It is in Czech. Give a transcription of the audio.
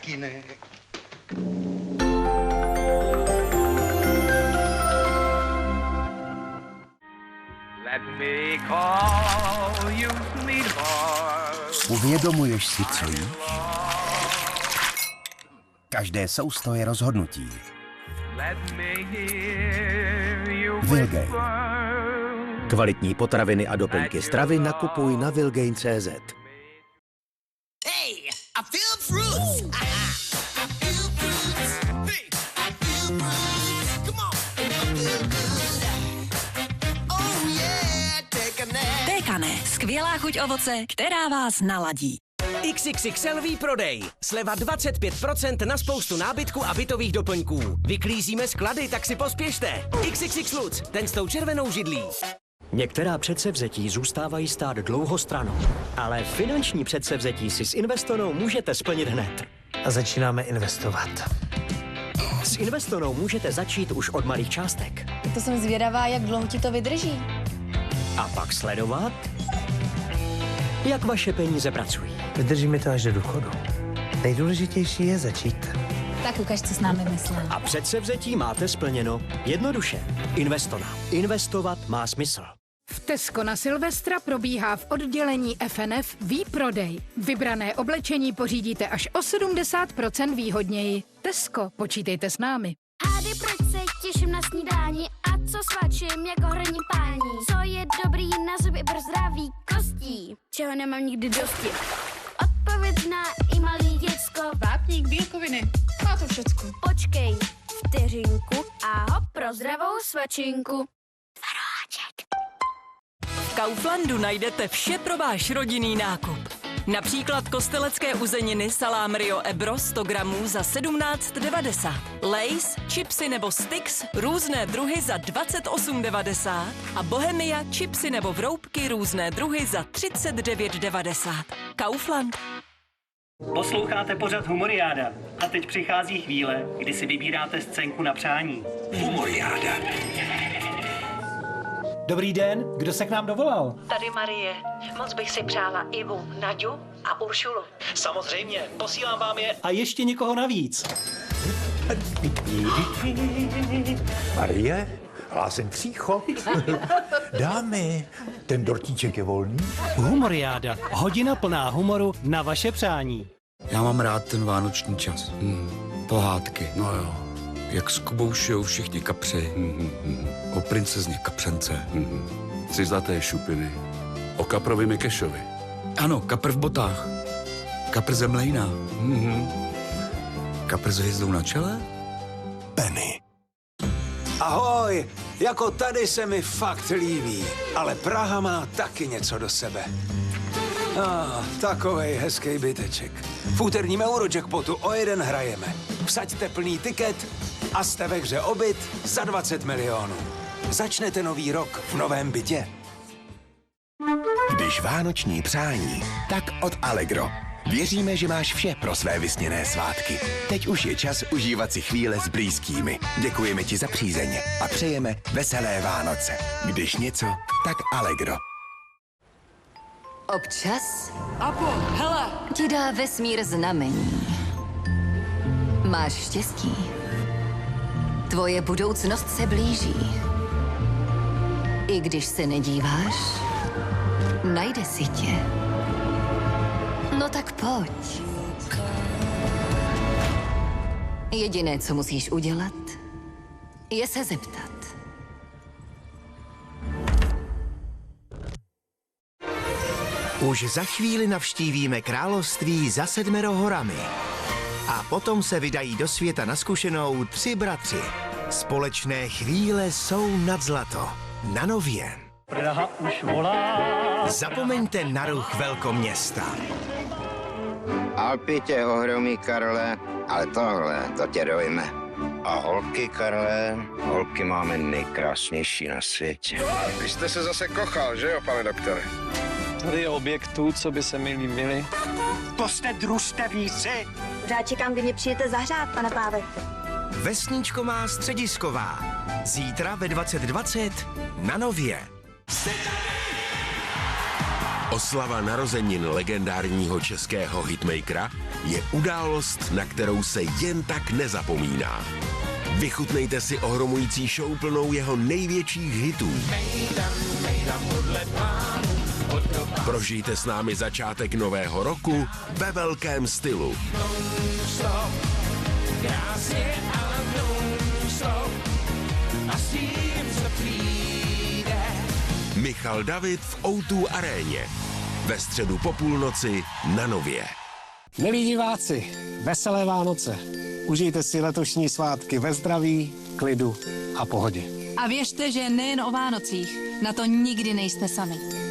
taky ne. Let me call you sweetheart. Uvědomuješ si, co jíš? Každé sousto je rozhodnutí. Let me hear you Vilgain. whisper. Kvalitní potraviny a doplňky stravy nakupuj na vilgain.cz. Hey, I feel fruits. I feel fruits. Hey, I feel fruits. Come on, I feel good. Oh yeah, take a nap. Tékané. Skvělá chuť ovoce, která vás naladí. XXXL výprodej. Sleva 25% na spoustu nábytku a bytových doplňků. Vyklízíme sklady, tak si pospěšte. XXX Lutz, ten s tou červenou židlí. Některá předsevzetí zůstávají stát dlouho stranou, ale finanční předsevzetí si s Investonou můžete splnit hned. A začínáme investovat. S Investonou můžete začít už od malých částek. To jsem zvědavá, jak dlouho ti to vydrží. A pak sledovat, jak vaše peníze pracují. Vydrží mi to až do důchodu. Nejdůležitější je začít. Tak ukaž, co s námi myslel. A předsevzetí máte splněno jednoduše. Investona. Investovat má smysl. V Tesco na Silvestra probíhá v oddělení FNF výprodej. Vybrané oblečení pořídíte až o 70% výhodněji. Tesco, počítejte s námi. Hády, proč se těším na snídání a co svačím jako hraní pání? Co je dobrý na zuby pro zdraví kostí? Čeho nemám nikdy dosti? Odpověď na i malý děcko. Vápník, bílkoviny, má to všecko. Počkej vteřinku a hop pro zdravou svačinku. Tvaroháček. V Kauflandu najdete vše pro váš rodinný nákup. Například kostelecké uzeniny salám Rio Ebro 100 gramů za 17,90. Lays, chipsy nebo sticks různé druhy za 28,90. A Bohemia, chipsy nebo vroubky různé druhy za 39,90. Kaufland. Posloucháte pořad Humoriáda a teď přichází chvíle, kdy si vybíráte scénku na přání. Humoriáda. Dobrý den, kdo se k nám dovolal? Tady Marie. Moc bych si přála Ivu, Naďu a Uršulu. Samozřejmě, posílám vám je. A ještě někoho navíc. Marie, hlásím příchod. Dámy, ten dortíček je volný. Humoriáda, hodina plná humoru na vaše přání. Já mám rád ten vánoční čas. Pohádky. No jo. Jak s Kubou šijou všichni kapři. O princezně kapřence. 3 zlaté šupiny. O kaprovi Mikešovi. Ano, kapr v botách. Kapr ze mlejna. Kapr s hvězdou na čele? Penny. Ahoj, jako tady se mi fakt líbí, ale Praha má taky něco do sebe. Takovej hezký byteček. V úterním Eurojackpotu o 1 hrajeme. Vsaďte plný tiket a jste ve hře o byt za 20 milionů. Začnete nový rok v novém bytě. Když vánoční přání, tak od Allegro. Věříme, že máš vše pro své vysněné svátky. Teď už je čas užívat si chvíle s blízkými. Děkujeme ti za přízeň a přejeme veselé Vánoce. Když něco, tak Allegro. Občas Apo, hele! ti dá vesmír znamení. Máš štěstí. Tvoje budoucnost se blíží. I když se nedíváš, najde si tě. No tak pojď. Jediné, co musíš udělat, je se zeptat. Už za chvíli navštívíme království za 7 horami. A potom se vydají do světa na zkušenou 3 bratři. Společné chvíle jsou nad zlato. Na Nově. Praha už volá. Zapomeňte na ruch velkoměsta. Alpy tě ohromí, Karle, ale tohle, to tě dojme. A holky, Karle, holky máme nejkrásnější na světě. Vy jste se zase kochal, že jo, pane doktore? Tady je objektů, co by se mi líbily. To jste družstevníci. Pořád čekám, kdy mě přijete zahřát, pane Páve. Vesničková středisková. Zítra ve 20:20 na Nově. Oslava narozenin legendárního českého hitmakera je událost, na kterou se jen tak nezapomíná. Vychutnejte si ohromující show plnou jeho největších hitů. Prožijte s námi začátek nového roku ve velkém stylu. Michal David v O2 aréně. Ve středu po půlnoci na Nově. Milí diváci, veselé Vánoce. Užijte si letošní svátky ve zdraví, klidu a pohodě. A věřte, že nejen o Vánocích, na to nikdy nejste sami.